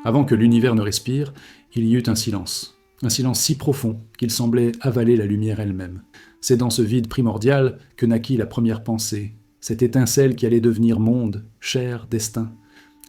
Avant que l'univers ne respire, il y eut un silence si profond qu'il semblait avaler la lumière elle-même. C'est dans ce vide primordial que naquit la première pensée, cette étincelle qui allait devenir monde, chair, destin.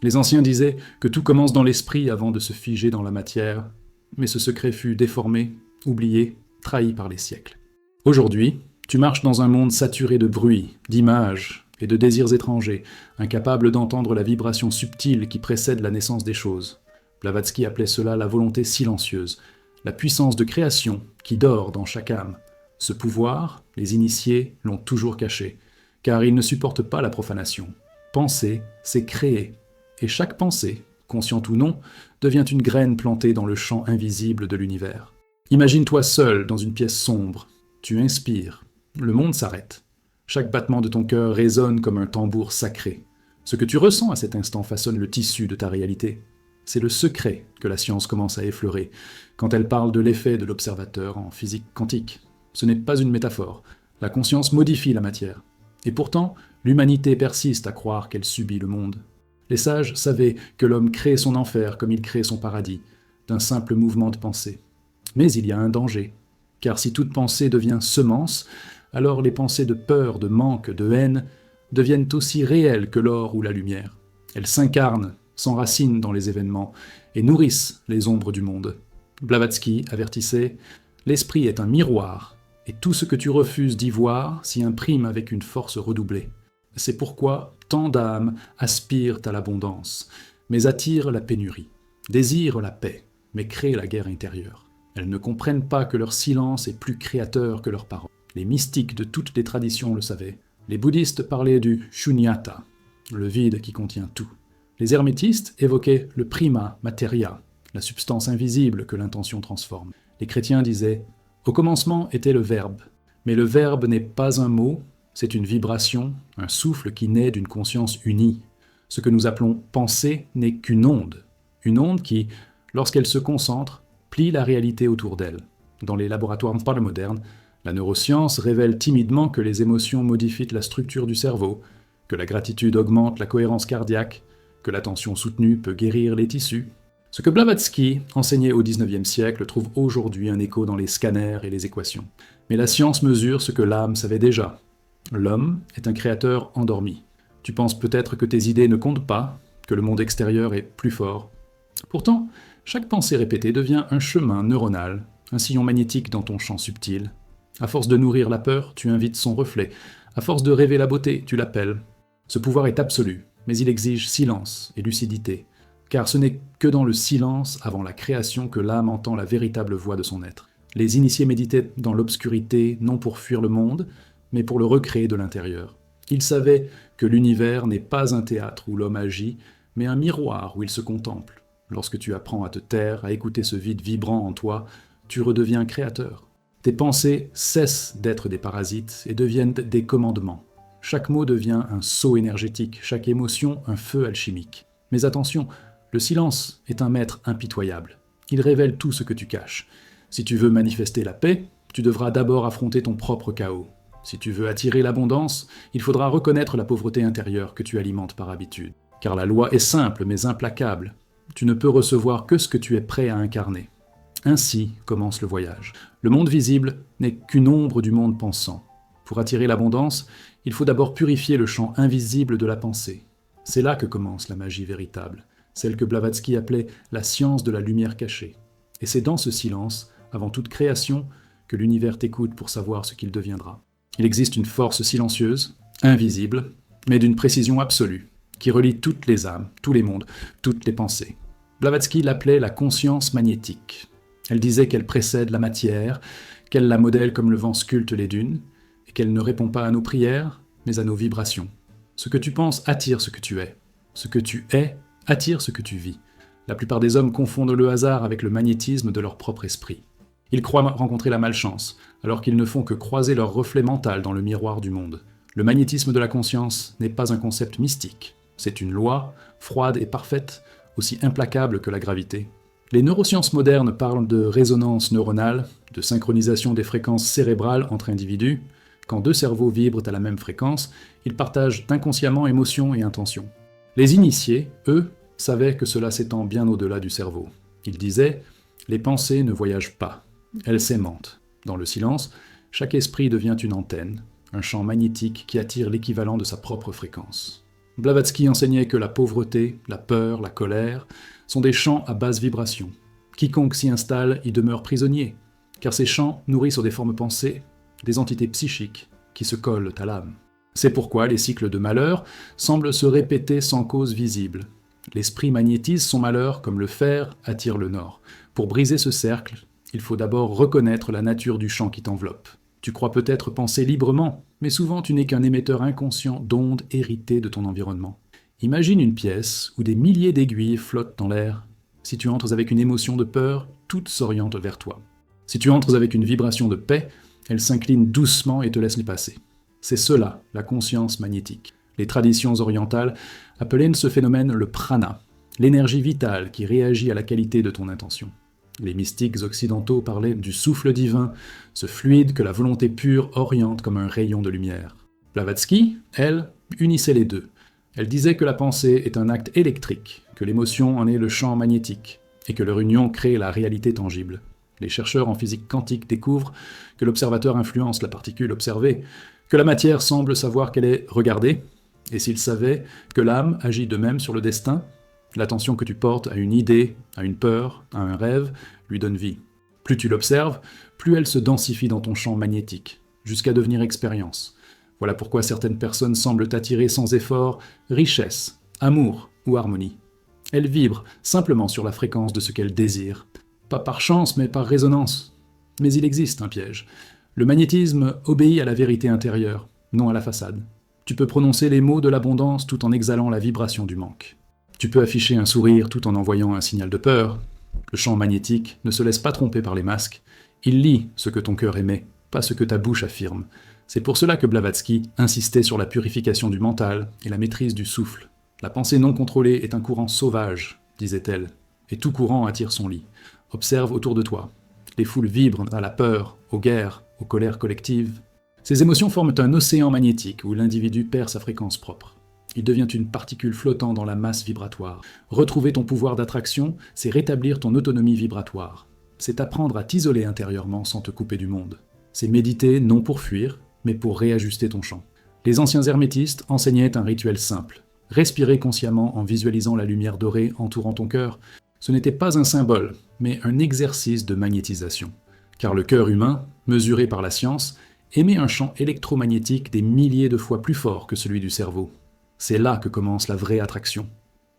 Les anciens disaient que tout commence dans l'esprit avant de se figer dans la matière, mais ce secret fut déformé, oublié, trahi par les siècles. Aujourd'hui, tu marches dans un monde saturé de bruit, d'images et de désirs étrangers, incapable d'entendre la vibration subtile qui précède la naissance des choses. Blavatsky appelait cela la volonté silencieuse, la puissance de création qui dort dans chaque âme. Ce pouvoir, les initiés l'ont toujours caché, car ils ne supportent pas la profanation. Penser, c'est créer, et chaque pensée, consciente ou non, devient une graine plantée dans le champ invisible de l'univers. Imagine-toi seul dans une pièce sombre, tu inspires, le monde s'arrête. Chaque battement de ton cœur résonne comme un tambour sacré. Ce que tu ressens à cet instant façonne le tissu de ta réalité. C'est le secret que la science commence à effleurer, quand elle parle de l'effet de l'observateur en physique quantique. Ce n'est pas une métaphore, la conscience modifie la matière. Et pourtant, l'humanité persiste à croire qu'elle subit le monde. Les sages savaient que l'homme crée son enfer comme il crée son paradis, d'un simple mouvement de pensée. Mais il y a un danger, car si toute pensée devient semence, alors les pensées de peur, de manque, de haine deviennent aussi réelles que l'or ou la lumière. Elles s'incarnent, s'enracinent dans les événements et nourrissent les ombres du monde. Blavatsky avertissait « L'esprit est un miroir, et tout ce que tu refuses d'y voir s'y imprime avec une force redoublée. C'est pourquoi tant d'âmes aspirent à l'abondance, mais attirent la pénurie, désirent la paix, mais créent la guerre intérieure. Elles ne comprennent pas que leur silence est plus créateur que leurs paroles. Les mystiques de toutes les traditions le savaient. Les bouddhistes parlaient du shunyata, le vide qui contient tout. Les hermétistes évoquaient le prima materia, la substance invisible que l'intention transforme. Les chrétiens disaient « Au commencement était le Verbe », mais le Verbe n'est pas un mot, c'est une vibration, un souffle qui naît d'une conscience unie. Ce que nous appelons pensée n'est qu'une onde qui, lorsqu'elle se concentre, plie la réalité autour d'elle. Dans les laboratoires modernes, la neuroscience révèle timidement que les émotions modifient la structure du cerveau, que la gratitude augmente la cohérence cardiaque, que l'attention soutenue peut guérir les tissus. Ce que Blavatsky enseignait au XIXe siècle trouve aujourd'hui un écho dans les scanners et les équations. Mais la science mesure ce que l'âme savait déjà. L'homme est un créateur endormi. Tu penses peut-être que tes idées ne comptent pas, que le monde extérieur est plus fort. Pourtant, chaque pensée répétée devient un chemin neuronal, un sillon magnétique dans ton champ subtil. À force de nourrir la peur, tu invites son reflet. À force de rêver la beauté, tu l'appelles. Ce pouvoir est absolu, mais il exige silence et lucidité, car ce n'est que dans le silence avant la création que l'âme entend la véritable voix de son être. Les initiés méditaient dans l'obscurité non pour fuir le monde, mais pour le recréer de l'intérieur. Ils savaient que l'univers n'est pas un théâtre où l'homme agit, mais un miroir où il se contemple. Lorsque tu apprends à te taire, à écouter ce vide vibrant en toi, tu redeviens créateur. Tes pensées cessent d'être des parasites et deviennent des commandements. Chaque mot devient un sceau énergétique, chaque émotion un feu alchimique. Mais attention, le silence est un maître impitoyable. Il révèle tout ce que tu caches. Si tu veux manifester la paix, tu devras d'abord affronter ton propre chaos. Si tu veux attirer l'abondance, il faudra reconnaître la pauvreté intérieure que tu alimentes par habitude. Car la loi est simple mais implacable. Tu ne peux recevoir que ce que tu es prêt à incarner. Ainsi commence le voyage. Le monde visible n'est qu'une ombre du monde pensant. Pour attirer l'abondance, il faut d'abord purifier le champ invisible de la pensée. C'est là que commence la magie véritable, celle que Blavatsky appelait la science de la lumière cachée. Et c'est dans ce silence, avant toute création, que l'univers t'écoute pour savoir ce qu'il deviendra. Il existe une force silencieuse, invisible, mais d'une précision absolue, qui relie toutes les âmes, tous les mondes, toutes les pensées. Blavatsky l'appelait la conscience magnétique. Elle disait qu'elle précède la matière, qu'elle la modèle comme le vent sculpte les dunes, et qu'elle ne répond pas à nos prières, mais à nos vibrations. Ce que tu penses attire ce que tu es. Ce que tu es attire ce que tu vis. La plupart des hommes confondent le hasard avec le magnétisme de leur propre esprit. Ils croient rencontrer la malchance, alors qu'ils ne font que croiser leur reflet mental dans le miroir du monde. Le magnétisme de la conscience n'est pas un concept mystique. C'est une loi, froide et parfaite, aussi implacable que la gravité. Les neurosciences modernes parlent de résonance neuronale, de synchronisation des fréquences cérébrales entre individus. Quand deux cerveaux vibrent à la même fréquence, ils partagent inconsciemment émotions et intentions. Les initiés, eux, savait que cela s'étend bien au-delà du cerveau. Il disait « Les pensées ne voyagent pas, elles s'aimantent. Dans le silence, chaque esprit devient une antenne, un champ magnétique qui attire l'équivalent de sa propre fréquence. » Blavatsky enseignait que la pauvreté, la peur, la colère sont des champs à basse vibration. Quiconque s'y installe y demeure prisonnier, car ces champs nourrissent des formes pensées, des entités psychiques qui se collent à l'âme. C'est pourquoi les cycles de malheur semblent se répéter sans cause visible. L'esprit magnétise son malheur comme le fer attire le nord. Pour briser ce cercle, il faut d'abord reconnaître la nature du champ qui t'enveloppe. Tu crois peut-être penser librement, mais souvent tu n'es qu'un émetteur inconscient d'ondes héritées de ton environnement. Imagine une pièce où des milliers d'aiguilles flottent dans l'air. Si tu entres avec une émotion de peur, toutes s'orientent vers toi. Si tu entres avec une vibration de paix, elles s'inclinent doucement et te laissent les passer. C'est cela, la conscience magnétique. Les traditions orientales appelaient ce phénomène le prana, l'énergie vitale qui réagit à la qualité de ton intention. Les mystiques occidentaux parlaient du souffle divin, ce fluide que la volonté pure oriente comme un rayon de lumière. Blavatsky, elle, unissait les deux. Elle disait que la pensée est un acte électrique, que l'émotion en est le champ magnétique, et que leur union crée la réalité tangible. Les chercheurs en physique quantique découvrent que l'observateur influence la particule observée, que la matière semble savoir qu'elle est regardée, et s'ils savaient que l'âme agit de même sur le destin, l'attention que tu portes à une idée, à une peur, à un rêve, lui donne vie. Plus tu l'observes, plus elle se densifie dans ton champ magnétique, jusqu'à devenir expérience. Voilà pourquoi certaines personnes semblent attirer sans effort richesse, amour ou harmonie. Elles vibrent simplement sur la fréquence de ce qu'elles désirent. Pas par chance, mais par résonance. Mais il existe un piège. Le magnétisme obéit à la vérité intérieure, non à la façade. Tu peux prononcer les mots de l'abondance tout en exhalant la vibration du manque. Tu peux afficher un sourire tout en envoyant un signal de peur. Le champ magnétique ne se laisse pas tromper par les masques. Il lit ce que ton cœur émet, pas ce que ta bouche affirme. C'est pour cela que Blavatsky insistait sur la purification du mental et la maîtrise du souffle. La pensée non contrôlée est un courant sauvage, disait-elle, et tout courant attire son lit. Observe autour de toi. Les foules vibrent à la peur, aux guerres, aux colères collectives. Ces émotions forment un océan magnétique où l'individu perd sa fréquence propre. Il devient une particule flottant dans la masse vibratoire. Retrouver ton pouvoir d'attraction, c'est rétablir ton autonomie vibratoire. C'est apprendre à t'isoler intérieurement sans te couper du monde. C'est méditer non pour fuir, mais pour réajuster ton champ. Les anciens hermétistes enseignaient un rituel simple. Respirer consciemment en visualisant la lumière dorée entourant ton cœur. Ce n'était pas un symbole, mais un exercice de magnétisation. Car le cœur humain, mesuré par la science, émet un champ électromagnétique des milliers de fois plus fort que celui du cerveau. C'est là que commence la vraie attraction.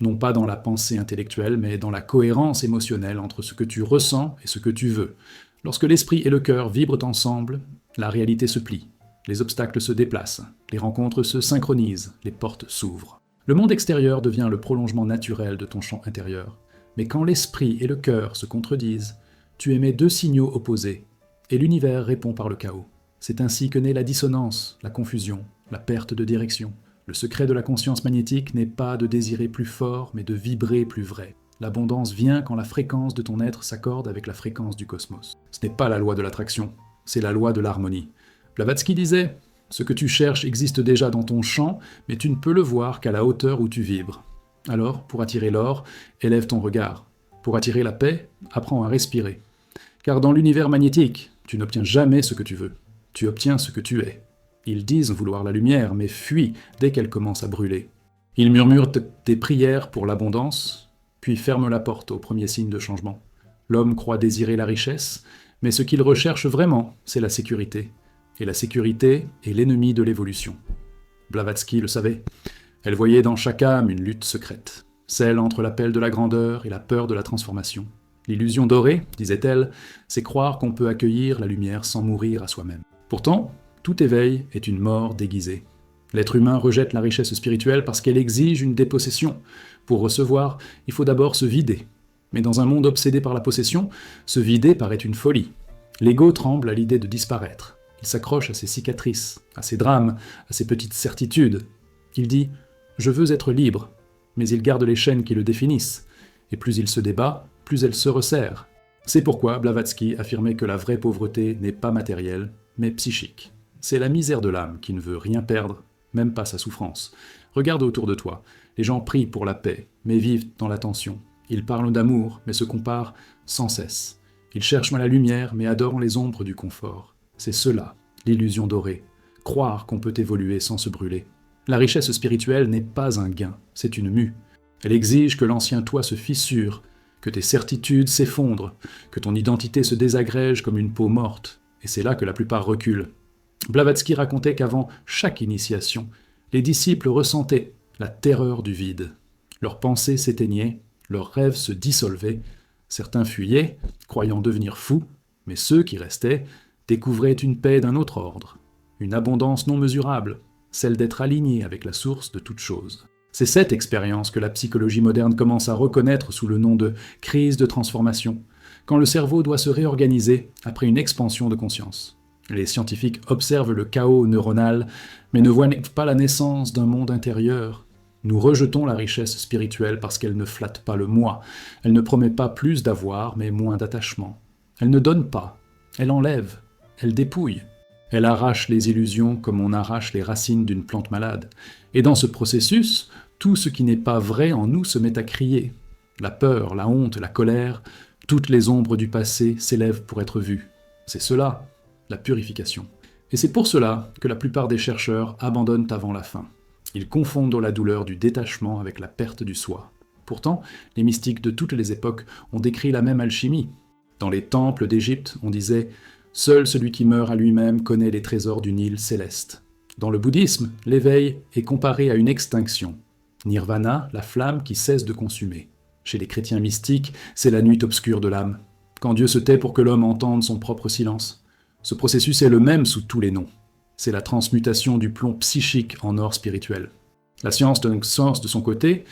Non pas dans la pensée intellectuelle, mais dans la cohérence émotionnelle entre ce que tu ressens et ce que tu veux. Lorsque l'esprit et le cœur vibrent ensemble, la réalité se plie. Les obstacles se déplacent, les rencontres se synchronisent, les portes s'ouvrent. Le monde extérieur devient le prolongement naturel de ton champ intérieur. Mais quand l'esprit et le cœur se contredisent, tu émets deux signaux opposés, et l'univers répond par le chaos. C'est ainsi que naît la dissonance, la confusion, la perte de direction. Le secret de la conscience magnétique n'est pas de désirer plus fort, mais de vibrer plus vrai. L'abondance vient quand la fréquence de ton être s'accorde avec la fréquence du cosmos. Ce n'est pas la loi de l'attraction, c'est la loi de l'harmonie. Blavatsky disait « Ce que tu cherches existe déjà dans ton champ, mais tu ne peux le voir qu'à la hauteur où tu vibres. Alors, pour attirer l'or, élève ton regard. Pour attirer la paix, apprends à respirer. Car dans l'univers magnétique, tu n'obtiens jamais ce que tu veux. Tu obtiens ce que tu es. Ils disent vouloir la lumière, mais fuient dès qu'elle commence à brûler. Ils murmurent des prières pour l'abondance, puis ferment la porte au premier signe de changement. L'homme croit désirer la richesse, mais ce qu'il recherche vraiment, c'est la sécurité. Et la sécurité est l'ennemi de l'évolution. Blavatsky le savait. Elle voyait dans chaque âme une lutte secrète, celle entre l'appel de la grandeur et la peur de la transformation. L'illusion dorée, disait-elle, c'est croire qu'on peut accueillir la lumière sans mourir à soi-même. Pourtant, tout éveil est une mort déguisée. L'être humain rejette la richesse spirituelle parce qu'elle exige une dépossession. Pour recevoir, il faut d'abord se vider. Mais dans un monde obsédé par la possession, se vider paraît une folie. L'ego tremble à l'idée de disparaître. Il s'accroche à ses cicatrices, à ses drames, à ses petites certitudes. Il dit « Je veux être libre », mais il garde les chaînes qui le définissent. Et plus il se débat, plus elle se resserre. C'est pourquoi Blavatsky affirmait que la vraie pauvreté n'est pas matérielle, mais psychique. C'est la misère de l'âme qui ne veut rien perdre, même pas sa souffrance. Regarde autour de toi. Les gens prient pour la paix, mais vivent dans la tension. Ils parlent d'amour, mais se comparent sans cesse. Ils cherchent la lumière, mais adorent les ombres du confort. C'est cela, l'illusion dorée. Croire qu'on peut évoluer sans se brûler. La richesse spirituelle n'est pas un gain, c'est une mue. Elle exige que l'ancien toi se fissure, que tes certitudes s'effondrent, que ton identité se désagrège comme une peau morte. Et c'est là que la plupart reculent. Blavatsky racontait qu'avant chaque initiation, les disciples ressentaient la terreur du vide. Leurs pensées s'éteignaient, leurs rêves se dissolvaient, certains fuyaient, croyant devenir fous, mais ceux qui restaient découvraient une paix d'un autre ordre, une abondance non mesurable, celle d'être aligné avec la source de toute chose. C'est cette expérience que la psychologie moderne commence à reconnaître sous le nom de crise de transformation, quand le cerveau doit se réorganiser après une expansion de conscience. Les scientifiques observent le chaos neuronal, mais ne voient pas la naissance d'un monde intérieur. Nous rejetons la richesse spirituelle parce qu'elle ne flatte pas le moi. Elle ne promet pas plus d'avoir, mais moins d'attachement. Elle ne donne pas, elle enlève, elle dépouille. Elle arrache les illusions comme on arrache les racines d'une plante malade. Et dans ce processus, tout ce qui n'est pas vrai en nous se met à crier. La peur, la honte, la colère, toutes les ombres du passé s'élèvent pour être vues. C'est cela, la purification. Et c'est pour cela que la plupart des chercheurs abandonnent avant la fin. Ils confondent la douleur du détachement avec la perte du soi. Pourtant, les mystiques de toutes les époques ont décrit la même alchimie. Dans les temples d'Égypte, on disait « Seul celui qui meurt à lui-même connaît les trésors du Nil céleste ». Dans le bouddhisme, l'éveil est comparé à une extinction. Nirvana, la flamme qui cesse de consumer. Chez les chrétiens mystiques, c'est la nuit obscure de l'âme, quand Dieu se tait pour que l'homme entende son propre silence. Ce processus est le même sous tous les noms. C'est la transmutation du plomb psychique en or spirituel. La science, de son côté,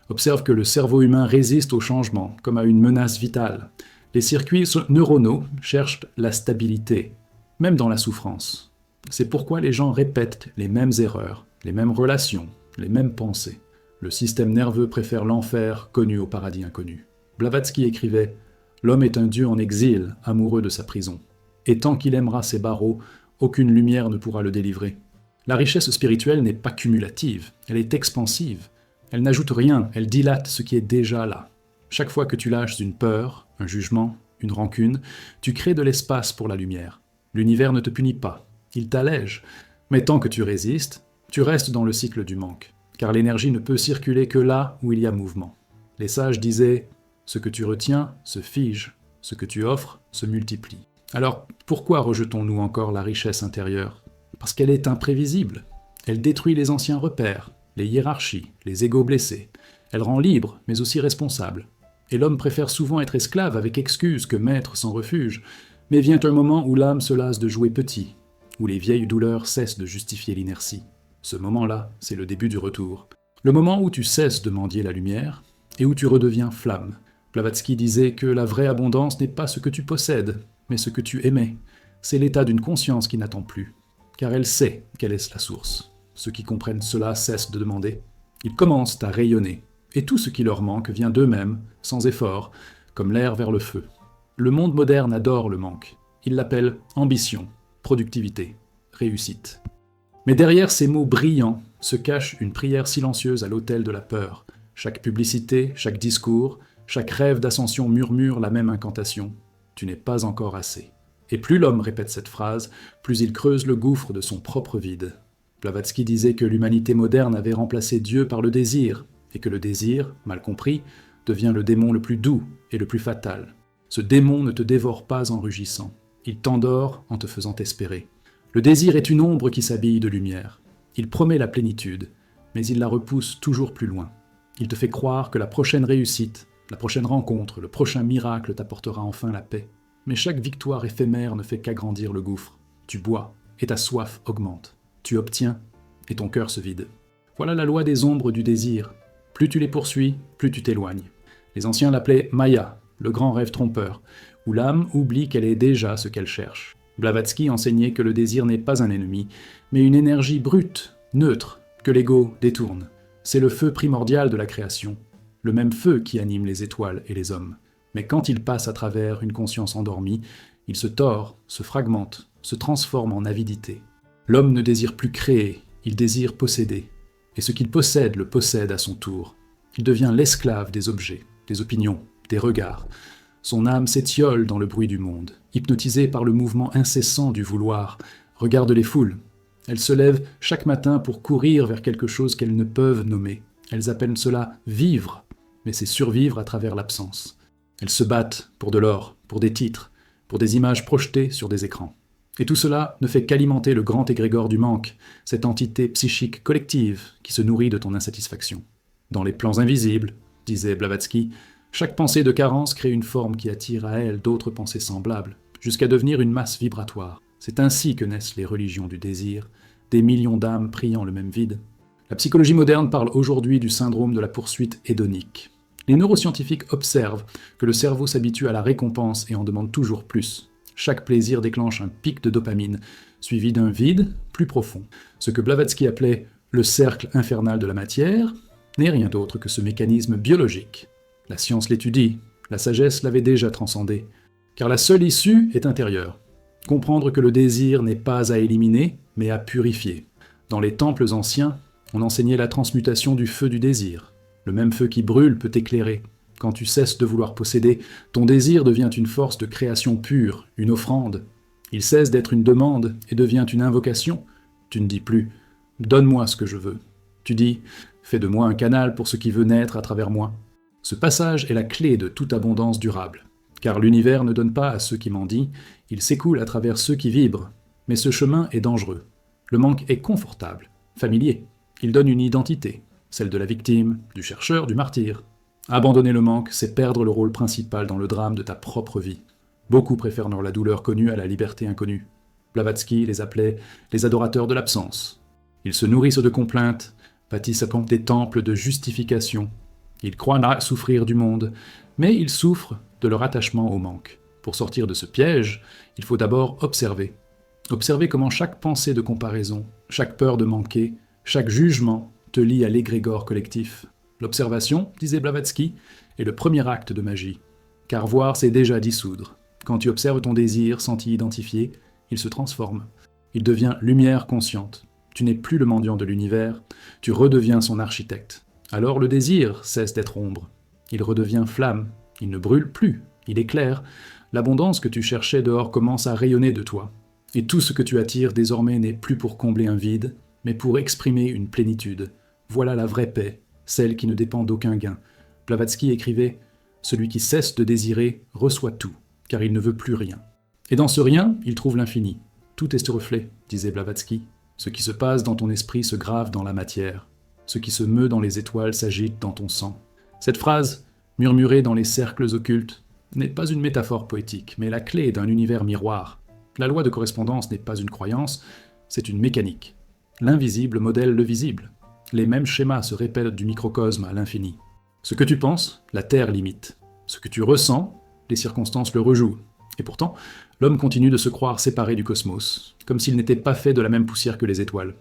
observe que le cerveau humain résiste au changement, comme à une menace vitale. Les circuits neuronaux cherchent la stabilité, même dans la souffrance. C'est pourquoi les gens répètent les mêmes erreurs, les mêmes relations, les mêmes pensées. Le système nerveux préfère l'enfer connu au paradis inconnu. Blavatsky écrivait « L'homme est un dieu en exil, amoureux de sa prison. Et tant qu'il aimera ses barreaux, aucune lumière ne pourra le délivrer. » La richesse spirituelle n'est pas cumulative, elle est expansive. Elle n'ajoute rien, elle dilate ce qui est déjà là. Chaque fois que tu lâches une peur, un jugement, une rancune, tu crées de l'espace pour la lumière. L'univers ne te punit pas, il t'allège. Mais tant que tu résistes, tu restes dans le cycle du manque, car l'énergie ne peut circuler que là où il y a mouvement. Les sages disaient « Ce que tu retiens se fige, ce que tu offres se multiplie ». Alors, pourquoi rejetons-nous encore la richesse intérieure ? Parce qu'elle est imprévisible. Elle détruit les anciens repères, les hiérarchies, les égos blessés. Elle rend libre, mais aussi responsable. Et l'homme préfère souvent être esclave avec excuse que maître sans refuge. Mais vient un moment où l'âme se lasse de jouer petit, où les vieilles douleurs cessent de justifier l'inertie. Ce moment-là, c'est le début du retour. Le moment où tu cesses de mendier la lumière et où tu redeviens flamme. Blavatsky disait que la vraie abondance n'est pas ce que tu possèdes, mais ce que tu émets. C'est l'état d'une conscience qui n'attend plus, car elle sait quelle est la source. Ceux qui comprennent cela cessent de demander. Ils commencent à rayonner, et tout ce qui leur manque vient d'eux-mêmes, sans effort, comme l'air vers le feu. Le monde moderne adore le manque. Il l'appelle ambition, productivité, réussite. Mais derrière ces mots brillants se cache une prière silencieuse à l'autel de la peur. Chaque publicité, chaque discours, chaque rêve d'ascension murmure la même incantation. Tu n'es pas encore assez. Et plus l'homme répète cette phrase, plus il creuse le gouffre de son propre vide. Blavatsky disait que l'humanité moderne avait remplacé Dieu par le désir, et que le désir, mal compris, devient le démon le plus doux et le plus fatal. Ce démon ne te dévore pas en rugissant, il t'endort en te faisant espérer. Le désir est une ombre qui s'habille de lumière. Il promet la plénitude, mais il la repousse toujours plus loin. Il te fait croire que la prochaine réussite, la prochaine rencontre, le prochain miracle t'apportera enfin la paix. Mais chaque victoire éphémère ne fait qu'agrandir le gouffre. Tu bois, et ta soif augmente. Tu obtiens, et ton cœur se vide. Voilà la loi des ombres du désir. Plus tu les poursuis, plus tu t'éloignes. Les anciens l'appelaient Maya, le grand rêve trompeur, où l'âme oublie qu'elle est déjà ce qu'elle cherche. Blavatsky enseignait que le désir n'est pas un ennemi, mais une énergie brute, neutre, que l'ego détourne. C'est le feu primordial de la création, le même feu qui anime les étoiles et les hommes. Mais quand il passe à travers une conscience endormie, il se tord, se fragmente, se transforme en avidité. L'homme ne désire plus créer, il désire posséder. et ce qu'il possède le possède à son tour. Il devient l'esclave des objets, des opinions, des regards. Son âme s'étiole dans le bruit du monde, hypnotisée par le mouvement incessant du vouloir. Regarde les foules. Elles se lèvent chaque matin pour courir vers quelque chose qu'elles ne peuvent nommer. Elles appellent cela « vivre », mais c'est survivre à travers l'absence. Elles se battent pour de l'or, pour des titres, pour des images projetées sur des écrans. Et tout cela ne fait qu'alimenter le grand égrégore du manque, cette entité psychique collective qui se nourrit de ton insatisfaction. Dans les plans invisibles, disait Blavatsky, chaque pensée de carence crée une forme qui attire à elle d'autres pensées semblables, jusqu'à devenir une masse vibratoire. C'est ainsi que naissent les religions du désir, des millions d'âmes priant le même vide. La psychologie moderne parle aujourd'hui du syndrome de la poursuite hédonique. Les neuroscientifiques observent que le cerveau s'habitue à la récompense et en demande toujours plus. Chaque plaisir déclenche un pic de dopamine, suivi d'un vide plus profond. Ce que Blavatsky appelait le cercle infernal de la matière n'est rien d'autre que ce mécanisme biologique. La science l'étudie, la sagesse l'avait déjà transcendé, car la seule issue est intérieure. Comprendre que le désir n'est pas à éliminer, mais à purifier. Dans les temples anciens, on enseignait la transmutation du feu du désir. Le même feu qui brûle peut éclairer. Quand tu cesses de vouloir posséder, ton désir devient une force de création pure, une offrande. Il cesse d'être une demande et devient une invocation. Tu ne dis plus « donne-moi ce que je veux ». Tu dis « fais de moi un canal pour ce qui veut naître à travers moi ». Ce passage est la clé de toute abondance durable. Car l'univers ne donne pas à ceux qui mendient, il s'écoule à travers ceux qui vibrent. Mais ce chemin est dangereux. Le manque est confortable, familier. Il donne une identité, celle de la victime, du chercheur, du martyr. Abandonner le manque, c'est perdre le rôle principal dans le drame de ta propre vie. Beaucoup préfèrent la douleur connue à la liberté inconnue. Blavatsky les appelait les adorateurs de l'absence. Ils se nourrissent de complaintes, bâtissent des temples de justification. Ils croient souffrir du monde, mais ils souffrent de leur attachement au manque. Pour sortir de ce piège, il faut d'abord observer. Observer comment chaque pensée de comparaison, chaque peur de manquer, chaque jugement te lie à l'égrégore collectif. L'observation, disait Blavatsky, est le premier acte de magie. Car voir, c'est déjà dissoudre. Quand tu observes ton désir sans t'y identifier, il se transforme. Il devient lumière consciente. Tu n'es plus le mendiant de l'univers, tu redeviens son architecte. Alors le désir cesse d'être ombre. Il redevient flamme. Il ne brûle plus. Il éclaire. L'abondance que tu cherchais dehors commence à rayonner de toi. Et tout ce que tu attires désormais n'est plus pour combler un vide, mais pour exprimer une plénitude. Voilà la vraie paix, celle qui ne dépend d'aucun gain. Blavatsky écrivait « Celui qui cesse de désirer reçoit tout, car il ne veut plus rien. » Et dans ce rien, il trouve l'infini. Tout est ce reflet, disait Blavatsky. Ce qui se passe dans ton esprit se grave dans la matière. Ce qui se meut dans les étoiles s'agite dans ton sang. Cette phrase, murmurée dans les cercles occultes, n'est pas une métaphore poétique, mais la clé d'un univers miroir. La loi de correspondance n'est pas une croyance, c'est une mécanique. L'invisible modèle le visible. Les mêmes schémas se répètent du microcosme à l'infini. Ce que tu penses, la Terre l'imite. Ce que tu ressens, les circonstances le rejouent. Et pourtant, l'homme continue de se croire séparé du cosmos, comme s'il n'était pas fait de la même poussière que les étoiles.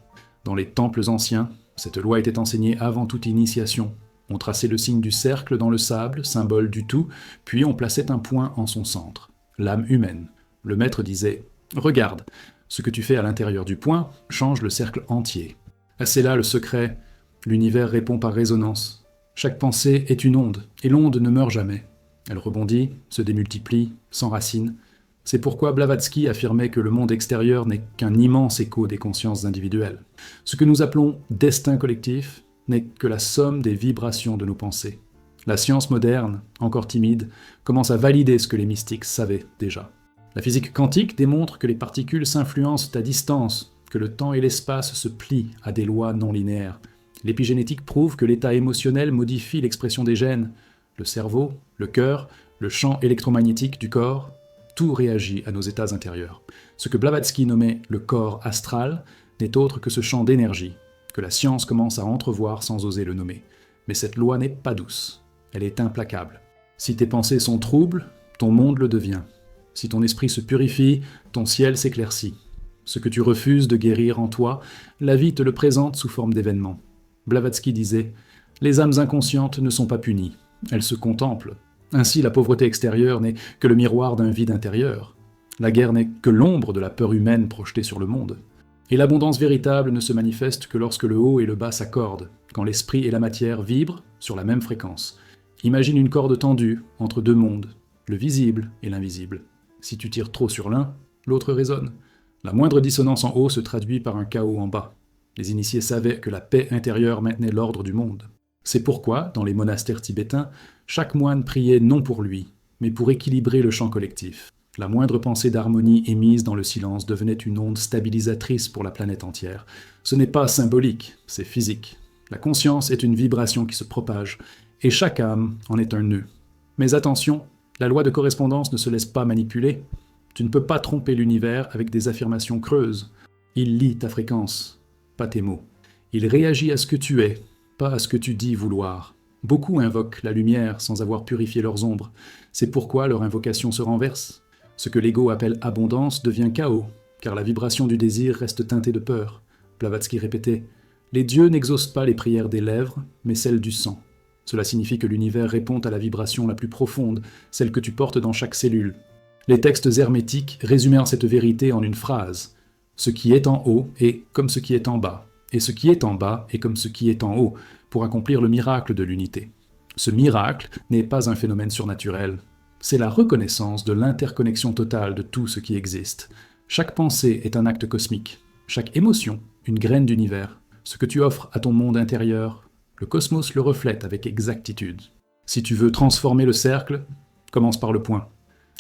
Dans les temples anciens, cette loi était enseignée avant toute initiation. On traçait le signe du cercle dans le sable, symbole du tout, puis on plaçait un point en son centre, l'âme humaine. Le maître disait « Regarde, ce que tu fais à l'intérieur du point change le cercle entier. » C'est là le secret. L'univers répond par résonance. Chaque pensée est une onde, et l'onde ne meurt jamais. Elle rebondit, se démultiplie, s'enracine. C'est pourquoi Blavatsky affirmait que le monde extérieur n'est qu'un immense écho des consciences individuelles. Ce que nous appelons destin collectif n'est que la somme des vibrations de nos pensées. La science moderne, encore timide, commence à valider ce que les mystiques savaient déjà. La physique quantique démontre que les particules s'influencent à distance, que le temps et l'espace se plient à des lois non linéaires. L'épigénétique prouve que l'état émotionnel modifie l'expression des gènes. Le cerveau, le cœur, le champ électromagnétique du corps, tout réagit à nos états intérieurs. Ce que Blavatsky nommait le corps astral n'est autre que ce champ d'énergie, que la science commence à entrevoir sans oser le nommer. Mais cette loi n'est pas douce, elle est implacable. Si tes pensées sont troubles, ton monde le devient. Si ton esprit se purifie, ton ciel s'éclaircit. Ce que tu refuses de guérir en toi, la vie te le présente sous forme d'événements. Blavatsky disait « Les âmes inconscientes ne sont pas punies, elles se contemplent. Ainsi la pauvreté extérieure n'est que le miroir d'un vide intérieur. La guerre n'est que l'ombre de la peur humaine projetée sur le monde. Et l'abondance véritable ne se manifeste que lorsque le haut et le bas s'accordent, quand l'esprit et la matière vibrent sur la même fréquence. Imagine une corde tendue entre deux mondes, le visible et l'invisible. Si tu tires trop sur l'un, l'autre résonne. La moindre dissonance en haut se traduit par un chaos en bas. Les initiés savaient que la paix intérieure maintenait l'ordre du monde. C'est pourquoi, dans les monastères tibétains, chaque moine priait non pour lui, mais pour équilibrer le champ collectif. La moindre pensée d'harmonie émise dans le silence devenait une onde stabilisatrice pour la planète entière. Ce n'est pas symbolique, c'est physique. La conscience est une vibration qui se propage, et chaque âme en est un nœud. Mais attention, la loi de correspondance ne se laisse pas manipuler. Tu ne peux pas tromper l'univers avec des affirmations creuses. Il lit ta fréquence, pas tes mots. Il réagit à ce que tu es, pas à ce que tu dis vouloir. Beaucoup invoquent la lumière sans avoir purifié leurs ombres. C'est pourquoi leur invocation se renverse. Ce que l'ego appelle abondance devient chaos, car la vibration du désir reste teintée de peur. Blavatsky répétait « Les dieux n'exaucent pas les prières des lèvres, mais celles du sang. Cela signifie que l'univers répond à la vibration la plus profonde, celle que tu portes dans chaque cellule. » Les textes hermétiques résumèrent cette vérité en une phrase. « Ce qui est en haut est comme ce qui est en bas, et ce qui est en bas est comme ce qui est en haut, pour accomplir le miracle de l'unité. » Ce miracle n'est pas un phénomène surnaturel. C'est la reconnaissance de l'interconnexion totale de tout ce qui existe. Chaque pensée est un acte cosmique, chaque émotion, une graine d'univers. Ce que tu offres à ton monde intérieur, le cosmos le reflète avec exactitude. Si tu veux transformer le cercle, commence par le point.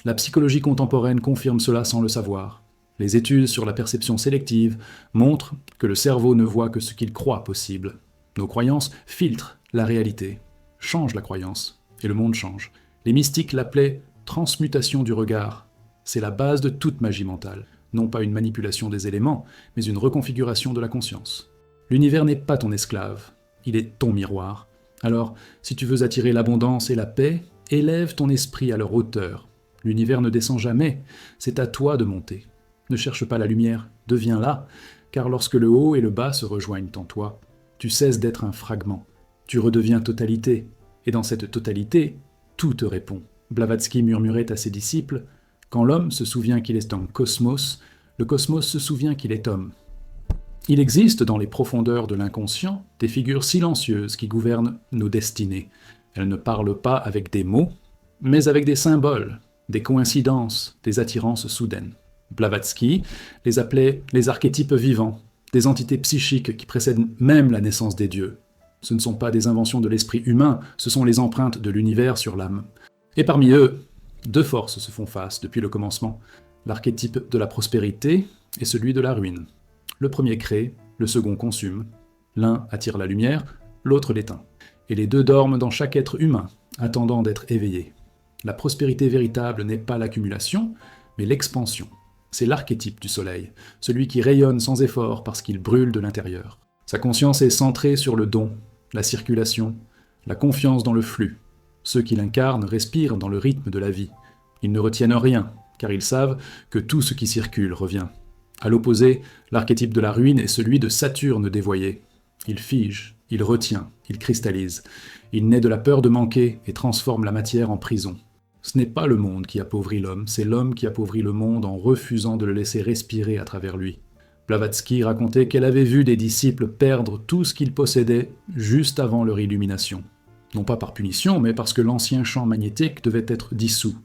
La psychologie contemporaine confirme cela sans le savoir. Les études sur la perception sélective montrent que le cerveau ne voit que ce qu'il croit possible. Nos croyances filtrent la réalité, changent la croyance, et le monde change. Les mystiques l'appelaient « transmutation du regard ». C'est la base de toute magie mentale. Non pas une manipulation des éléments, mais une reconfiguration de la conscience. L'univers n'est pas ton esclave, il est ton miroir. Alors, si tu veux attirer l'abondance et la paix, élève ton esprit à leur hauteur. L'univers ne descend jamais, c'est à toi de monter. Ne cherche pas la lumière, deviens-la, car lorsque le haut et le bas se rejoignent en toi, tu cesses d'être un fragment, tu redeviens totalité, et dans cette totalité, tout te répond. Blavatsky murmurait à ses disciples « Quand l'homme se souvient qu'il est un cosmos, le cosmos se souvient qu'il est homme. » Il existe dans les profondeurs de l'inconscient des figures silencieuses qui gouvernent nos destinées. Elles ne parlent pas avec des mots, mais avec des symboles, des coïncidences, des attirances soudaines. Blavatsky les appelait les archétypes vivants, des entités psychiques qui précèdent même la naissance des dieux. Ce ne sont pas des inventions de l'esprit humain, ce sont les empreintes de l'univers sur l'âme. Et parmi eux, deux forces se font face depuis le commencement, l'archétype de la prospérité et celui de la ruine. Le premier crée, le second consume. L'un attire la lumière, l'autre l'éteint. Et les deux dorment dans chaque être humain, attendant d'être éveillés. La prospérité véritable n'est pas l'accumulation, mais l'expansion. C'est l'archétype du soleil, celui qui rayonne sans effort parce qu'il brûle de l'intérieur. Sa conscience est centrée sur le don, la circulation, la confiance dans le flux. Ceux qui l'incarnent respirent dans le rythme de la vie. Ils ne retiennent rien, car ils savent que tout ce qui circule revient. À l'opposé, l'archétype de la ruine est celui de Saturne dévoyé. Il fige, il retient, il cristallise. Il naît de la peur de manquer et transforme la matière en prison. Ce n'est pas le monde qui appauvrit l'homme, c'est l'homme qui appauvrit le monde en refusant de le laisser respirer à travers lui. Blavatsky racontait qu'elle avait vu des disciples perdre tout ce qu'ils possédaient juste avant leur illumination. Non pas par punition, mais parce que l'ancien champ magnétique devait être dissous.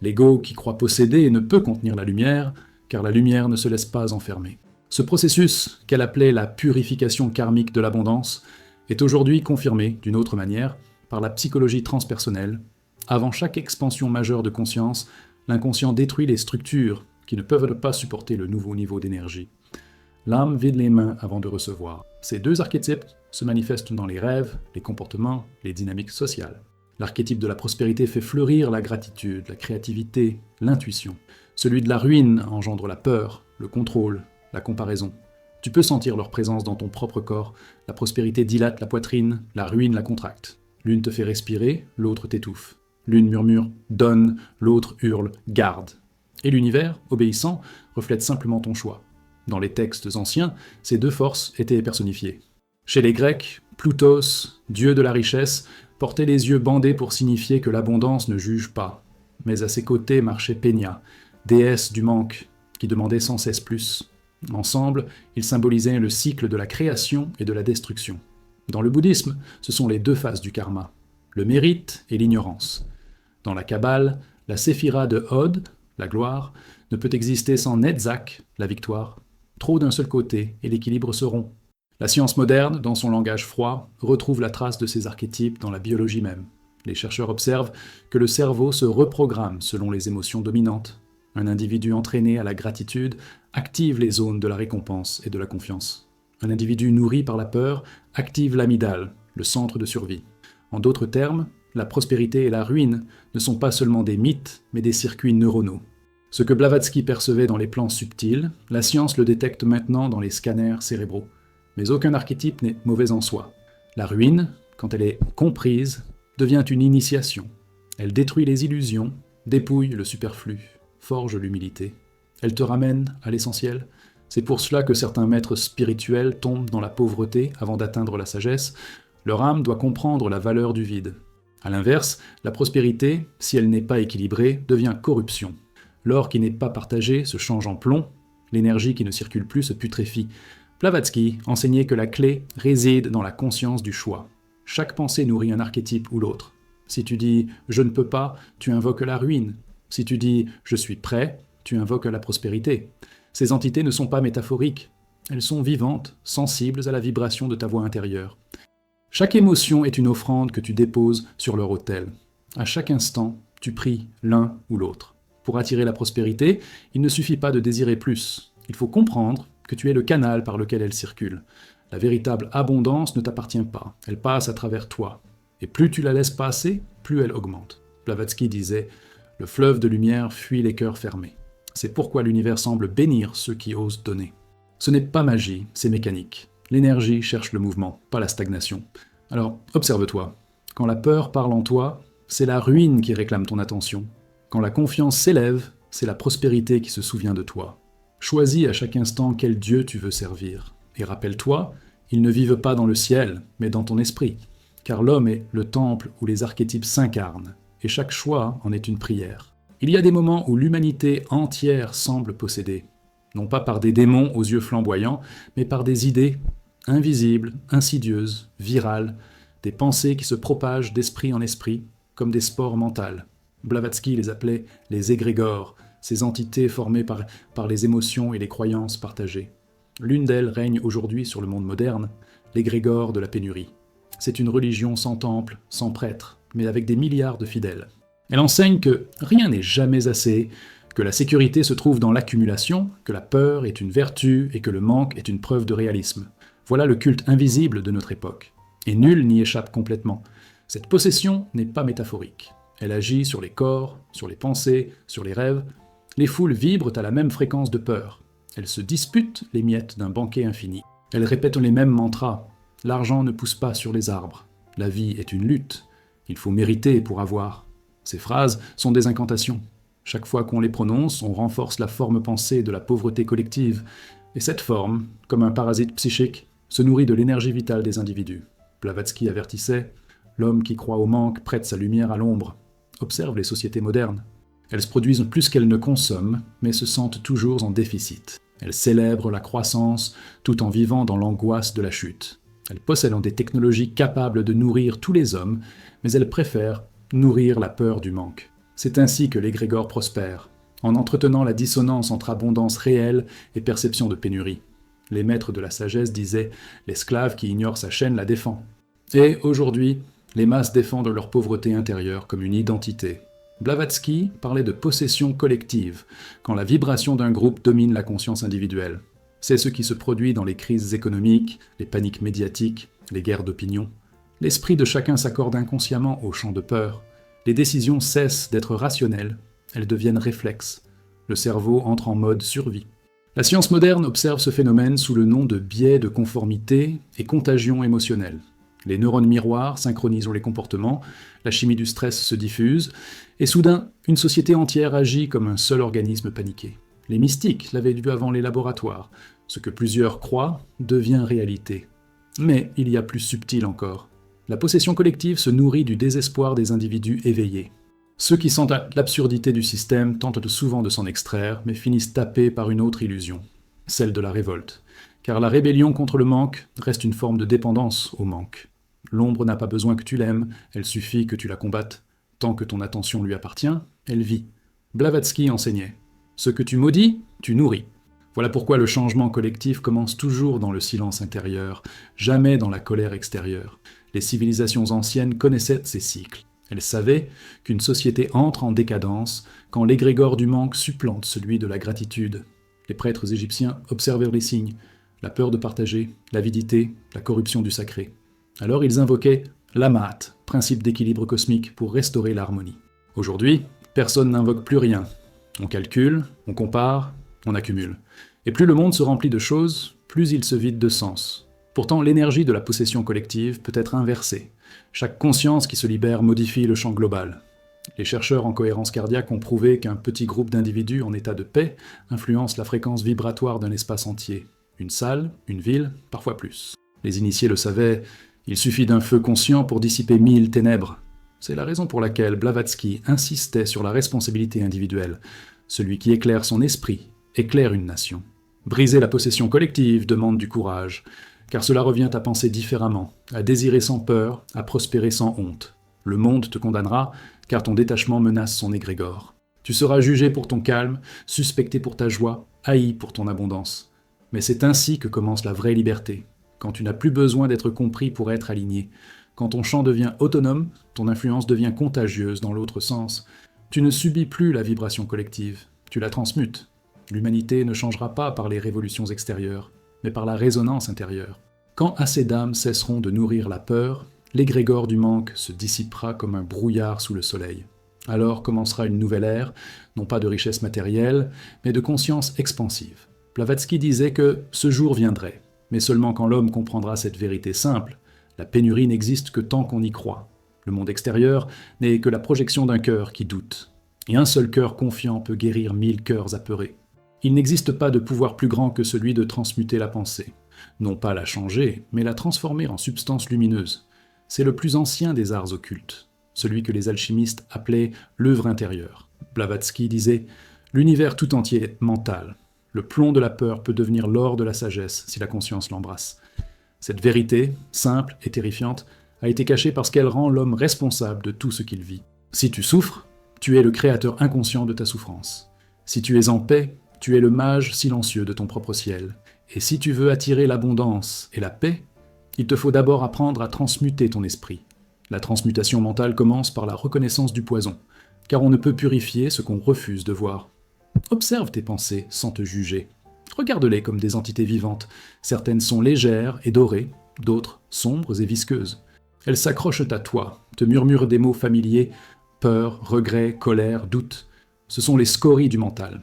L'ego qui croit posséder ne peut contenir la lumière, car la lumière ne se laisse pas enfermer. Ce processus, qu'elle appelait la purification karmique de l'abondance, est aujourd'hui confirmé, d'une autre manière, par la psychologie transpersonnelle. Avant chaque expansion majeure de conscience, l'inconscient détruit les structures qui ne peuvent pas supporter le nouveau niveau d'énergie. L'âme vide les mains avant de recevoir. Ces deux archétypes se manifestent dans les rêves, les comportements, les dynamiques sociales. L'archétype de la prospérité fait fleurir la gratitude, la créativité, l'intuition. Celui de la ruine engendre la peur, le contrôle, la comparaison. Tu peux sentir leur présence dans ton propre corps. La prospérité dilate la poitrine, la ruine la contracte. L'une te fait respirer, l'autre t'étouffe. L'une murmure « donne », l'autre hurle « garde ». Et l'univers, obéissant, reflète simplement ton choix. Dans les textes anciens, ces deux forces étaient personnifiées. Chez les Grecs, Ploutos, dieu de la richesse, portait les yeux bandés pour signifier que l'abondance ne juge pas. Mais à ses côtés marchait Pénia, déesse du manque, qui demandait sans cesse plus. Ensemble, ils symbolisaient le cycle de la création et de la destruction. Dans le bouddhisme, ce sont les deux faces du karma, le mérite et l'ignorance. Dans la Kabbale, la séphira de Hod, la gloire, ne peut exister sans Netzach, la victoire. Trop d'un seul côté et l'équilibre se rompt. La science moderne, dans son langage froid, retrouve la trace de ces archétypes dans la biologie même. Les chercheurs observent que le cerveau se reprogramme selon les émotions dominantes. Un individu entraîné à la gratitude active les zones de la récompense et de la confiance. Un individu nourri par la peur active l'amygdale, le centre de survie. En d'autres termes, la prospérité et la ruine ne sont pas seulement des mythes, mais des circuits neuronaux. Ce que Blavatsky percevait dans les plans subtils, la science le détecte maintenant dans les scanners cérébraux. Mais aucun archétype n'est mauvais en soi. La ruine, quand elle est comprise, devient une initiation. Elle détruit les illusions, dépouille le superflu, forge l'humilité. Elle te ramène à l'essentiel. C'est pour cela que certains maîtres spirituels tombent dans la pauvreté avant d'atteindre la sagesse. Leur âme doit comprendre la valeur du vide. A l'inverse, la prospérité, si elle n'est pas équilibrée, devient corruption. L'or qui n'est pas partagé se change en plomb, l'énergie qui ne circule plus se putréfie. Blavatsky enseignait que la clé réside dans la conscience du choix. Chaque pensée nourrit un archétype ou l'autre. Si tu dis « je ne peux pas », tu invoques la ruine. Si tu dis « je suis prêt », tu invoques la prospérité. Ces entités ne sont pas métaphoriques. Elles sont vivantes, sensibles à la vibration de ta voix intérieure. Chaque émotion est une offrande que tu déposes sur leur autel. À chaque instant, tu pries l'un ou l'autre. Pour attirer la prospérité, il ne suffit pas de désirer plus. Il faut comprendre que tu es le canal par lequel elle circule. La véritable abondance ne t'appartient pas, elle passe à travers toi. Et plus tu la laisses passer, plus elle augmente. Blavatsky disait « Le fleuve de lumière fuit les cœurs fermés ». C'est pourquoi l'univers semble bénir ceux qui osent donner. Ce n'est pas magie, c'est mécanique. L'énergie cherche le mouvement, pas la stagnation. Alors, observe-toi. Quand la peur parle en toi, c'est la ruine qui réclame ton attention. Quand la confiance s'élève, c'est la prospérité qui se souvient de toi. Choisis à chaque instant quel Dieu tu veux servir. Et rappelle-toi, ils ne vivent pas dans le ciel, mais dans ton esprit. Car l'homme est le temple où les archétypes s'incarnent, et chaque choix en est une prière. Il y a des moments où l'humanité entière semble possédée, non pas par des démons aux yeux flamboyants, mais par des idées invisibles, insidieuses, virales, des pensées qui se propagent d'esprit en esprit, comme des spores mentales. Blavatsky les appelait les égrégores, ces entités formées par les émotions et les croyances partagées. L'une d'elles règne aujourd'hui sur le monde moderne, l'égrégore de la pénurie. C'est une religion sans temple, sans prêtre, mais avec des milliards de fidèles. Elle enseigne que rien n'est jamais assez, que la sécurité se trouve dans l'accumulation, que la peur est une vertu et que le manque est une preuve de réalisme. Voilà le culte invisible de notre époque. Et nul n'y échappe complètement. Cette possession n'est pas métaphorique. Elle agit sur les corps, sur les pensées, sur les rêves. Les foules vibrent à la même fréquence de peur. Elles se disputent les miettes d'un banquet infini. Elles répètent les mêmes mantras. L'argent ne pousse pas sur les arbres. La vie est une lutte. Il faut mériter pour avoir. Ces phrases sont des incantations. Chaque fois qu'on les prononce, on renforce la forme pensée de la pauvreté collective. Et cette forme, comme un parasite psychique, se nourrit de l'énergie vitale des individus. Blavatsky avertissait « L'homme qui croit au manque prête sa lumière à l'ombre ». Observe les sociétés modernes. Elles se produisent plus qu'elles ne consomment, mais se sentent toujours en déficit. Elles célèbrent la croissance tout en vivant dans l'angoisse de la chute. Elles possèdent des technologies capables de nourrir tous les hommes, mais elles préfèrent nourrir la peur du manque. C'est ainsi que l'égrégore prospère, en entretenant la dissonance entre abondance réelle et perception de pénurie. Les maîtres de la sagesse disaient « l'esclave qui ignore sa chaîne la défend ». Et aujourd'hui, les masses défendent leur pauvreté intérieure comme une identité. Blavatsky parlait de possession collective, quand la vibration d'un groupe domine la conscience individuelle. C'est ce qui se produit dans les crises économiques, les paniques médiatiques, les guerres d'opinion. L'esprit de chacun s'accorde inconsciemment au champ de peur. Les décisions cessent d'être rationnelles, elles deviennent réflexes. Le cerveau entre en mode survie. La science moderne observe ce phénomène sous le nom de biais de conformité et contagion émotionnelle. Les neurones miroirs synchronisent les comportements, la chimie du stress se diffuse, et soudain, une société entière agit comme un seul organisme paniqué. Les mystiques l'avaient vu avant les laboratoires. Ce que plusieurs croient devient réalité. Mais il y a plus subtil encore. La possession collective se nourrit du désespoir des individus éveillés. Ceux qui sentent l'absurdité du système tentent souvent de s'en extraire, mais finissent tapés par une autre illusion. celle de la révolte. Car la rébellion contre le manque reste une forme de dépendance au manque. L'ombre n'a pas besoin que tu l'aimes, elle suffit que tu la combattes. Tant que ton attention lui appartient, elle vit. Blavatsky enseignait « Ce que tu maudis, tu nourris ». Voilà pourquoi le changement collectif commence toujours dans le silence intérieur, jamais dans la colère extérieure. Les civilisations anciennes connaissaient ces cycles. Elles savaient qu'une société entre en décadence quand l'égrégore du manque supplante celui de la gratitude. Les prêtres égyptiens observèrent les signes, la peur de partager, l'avidité, la corruption du sacré. Alors ils invoquaient l'Amat, principe d'équilibre cosmique, pour restaurer l'harmonie. Aujourd'hui, personne n'invoque plus rien. On calcule, on compare, on accumule. Et plus le monde se remplit de choses, plus il se vide de sens. Pourtant, l'énergie de la possession collective peut être inversée. Chaque conscience qui se libère modifie le champ global. Les chercheurs en cohérence cardiaque ont prouvé qu'un petit groupe d'individus en état de paix influence la fréquence vibratoire d'un espace entier. Une salle, une ville, parfois plus. Les initiés le savaient, il suffit d'un feu conscient pour dissiper 1000 ténèbres. C'est la raison pour laquelle Blavatsky insistait sur la responsabilité individuelle. Celui qui éclaire son esprit éclaire une nation. Briser la possession collective demande du courage, car cela revient à penser différemment, à désirer sans peur, à prospérer sans honte. Le monde te condamnera, car ton détachement menace son égrégore. Tu seras jugé pour ton calme, suspecté pour ta joie, haï pour ton abondance. Mais c'est ainsi que commence la vraie liberté, quand tu n'as plus besoin d'être compris pour être aligné. Quand ton champ devient autonome, ton influence devient contagieuse dans l'autre sens. Tu ne subis plus la vibration collective, tu la transmutes. L'humanité ne changera pas par les révolutions extérieures, mais par la résonance intérieure. Quand assez d'âmes cesseront de nourrir la peur, l'égrégore du manque se dissipera comme un brouillard sous le soleil. Alors commencera une nouvelle ère, non pas de richesse matérielle, mais de conscience expansive. Blavatsky disait que ce jour viendrait, mais seulement quand l'homme comprendra cette vérité simple. La pénurie n'existe que tant qu'on y croit. Le monde extérieur n'est que la projection d'un cœur qui doute. Et un seul cœur confiant peut guérir 1000 cœurs apeurés. Il n'existe pas de pouvoir plus grand que celui de transmuter la pensée. Non pas la changer, mais la transformer en substance lumineuse. C'est le plus ancien des arts occultes, celui que les alchimistes appelaient l'œuvre intérieure. Blavatsky disait « L'univers tout entier est mental. Le plomb de la peur peut devenir l'or de la sagesse si la conscience l'embrasse. » Cette vérité, simple et terrifiante, a été cachée parce qu'elle rend l'homme responsable de tout ce qu'il vit. Si tu souffres, tu es le créateur inconscient de ta souffrance. Si tu es en paix, tu es le mage silencieux de ton propre ciel. Et si tu veux attirer l'abondance et la paix, il te faut d'abord apprendre à transmuter ton esprit. La transmutation mentale commence par la reconnaissance du poison, car on ne peut purifier ce qu'on refuse de voir. Observe tes pensées sans te juger. Regarde-les comme des entités vivantes. Certaines sont légères et dorées, d'autres sombres et visqueuses. Elles s'accrochent à toi, te murmurent des mots familiers, peur, regret, colère, doute. Ce sont les scories du mental.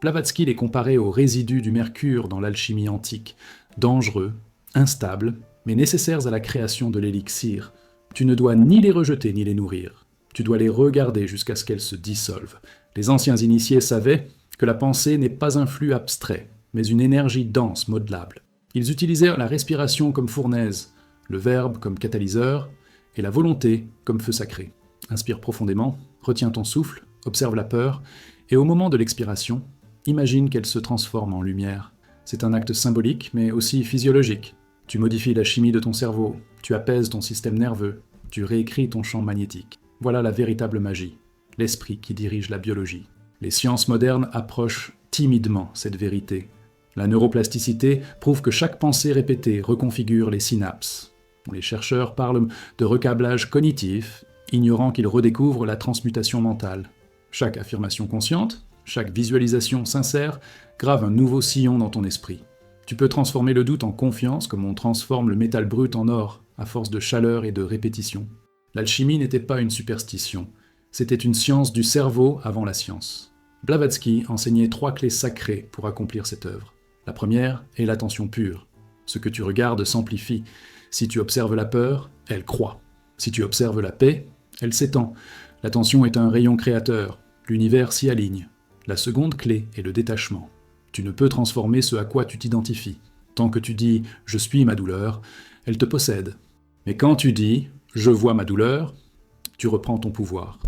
Blavatsky les comparait aux résidus du mercure dans l'alchimie antique, dangereux, instables, mais nécessaires à la création de l'élixir. Tu ne dois ni les rejeter ni les nourrir. Tu dois les regarder jusqu'à ce qu'elles se dissolvent. Les anciens initiés savaient que la pensée n'est pas un flux abstrait, mais une énergie dense, modelable. Ils utilisèrent la respiration comme fournaise, le verbe comme catalyseur, et la volonté comme feu sacré. Inspire profondément, retiens ton souffle, observe la peur, et au moment de l'expiration, imagine qu'elle se transforme en lumière. C'est un acte symbolique, mais aussi physiologique. Tu modifies la chimie de ton cerveau, tu apaises ton système nerveux, tu réécris ton champ magnétique. Voilà la véritable magie, l'esprit qui dirige la biologie. Les sciences modernes approchent timidement cette vérité. La neuroplasticité prouve que chaque pensée répétée reconfigure les synapses. Les chercheurs parlent de recablage cognitif, ignorant qu'ils redécouvrent la transmutation mentale. Chaque affirmation consciente, chaque visualisation sincère grave un nouveau sillon dans ton esprit. Tu peux transformer le doute en confiance comme on transforme le métal brut en or, à force de chaleur et de répétition. L'alchimie n'était pas une superstition, c'était une science du cerveau avant la science. Blavatsky enseignait 3 clés sacrées pour accomplir cette œuvre. La première est l'attention pure. Ce que tu regardes s'amplifie. Si tu observes la peur, elle croît. Si tu observes la paix, elle s'étend. L'attention est un rayon créateur. L'univers s'y aligne. La seconde clé est le détachement. Tu ne peux transformer ce à quoi tu t'identifies. Tant que tu dis « je suis ma douleur », elle te possède. Mais quand tu dis « je vois ma douleur », tu reprends ton pouvoir.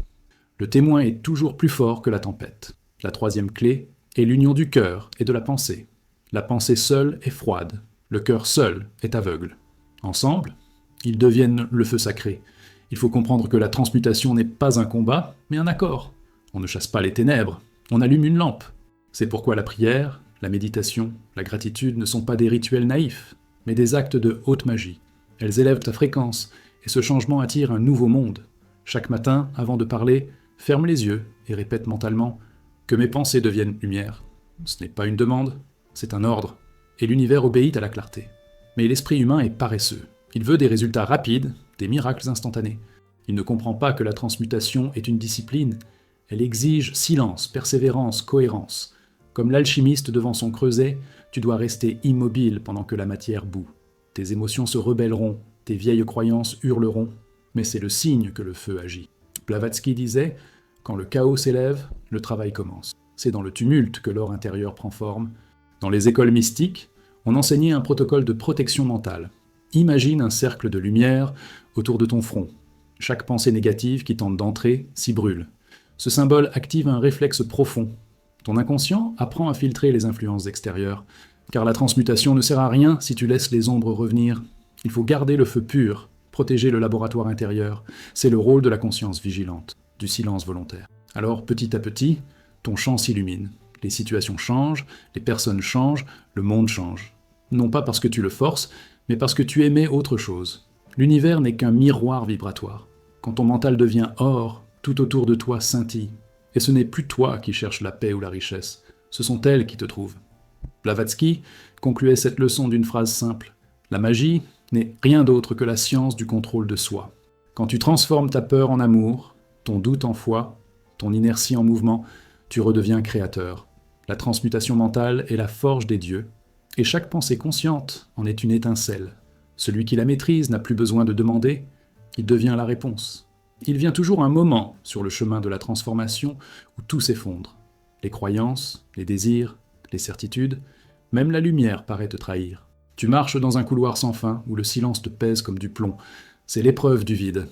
Le témoin est toujours plus fort que la tempête. La troisième clé est l'union du cœur et de la pensée. La pensée seule est froide, le cœur seul est aveugle. Ensemble, ils deviennent le feu sacré. Il faut comprendre que la transmutation n'est pas un combat, mais un accord. On ne chasse pas les ténèbres, on allume une lampe. C'est pourquoi la prière, la méditation, la gratitude ne sont pas des rituels naïfs, mais des actes de haute magie. Elles élèvent ta fréquence, et ce changement attire un nouveau monde. Chaque matin, avant de parler, ferme les yeux et répète mentalement « Que mes pensées deviennent lumière ». Ce n'est pas une demande, c'est un ordre, et l'univers obéit à la clarté. Mais l'esprit humain est paresseux. Il veut des résultats rapides, des miracles instantanés. Il ne comprend pas que la transmutation est une discipline. Elle exige silence, persévérance, cohérence. Comme l'alchimiste devant son creuset, tu dois rester immobile pendant que la matière bout. Tes émotions se rebelleront, tes vieilles croyances hurleront, mais c'est le signe que le feu agit. Blavatsky disait « Quand le chaos s'élève, le travail commence ». C'est dans le tumulte que l'or intérieur prend forme. Dans les écoles mystiques, on enseignait un protocole de protection mentale. Imagine un cercle de lumière autour de ton front. Chaque pensée négative qui tente d'entrer s'y brûle. Ce symbole active un réflexe profond. Ton inconscient apprend à filtrer les influences extérieures, car la transmutation ne sert à rien si tu laisses les ombres revenir. Il faut garder le feu pur, protéger le laboratoire intérieur. C'est le rôle de la conscience vigilante, du silence volontaire. Alors, petit à petit, ton champ s'illumine. Les situations changent, les personnes changent, le monde change. Non pas parce que tu le forces, mais parce que tu aimais autre chose. L'univers n'est qu'un miroir vibratoire. Quand ton mental devient or, tout autour de toi scintille. Et ce n'est plus toi qui cherches la paix ou la richesse, ce sont elles qui te trouvent. Blavatsky concluait cette leçon d'une phrase simple. La magie n'est rien d'autre que la science du contrôle de soi. Quand tu transformes ta peur en amour, ton doute en foi, ton inertie en mouvement, tu redeviens créateur. La transmutation mentale est la forge des dieux, et chaque pensée consciente en est une étincelle. Celui qui la maîtrise n'a plus besoin de demander, il devient la réponse. Il vient toujours un moment sur le chemin de la transformation où tout s'effondre. Les croyances, les désirs, les certitudes, même la lumière paraît te trahir. Tu marches dans un couloir sans fin où le silence te pèse comme du plomb. C'est l'épreuve du vide.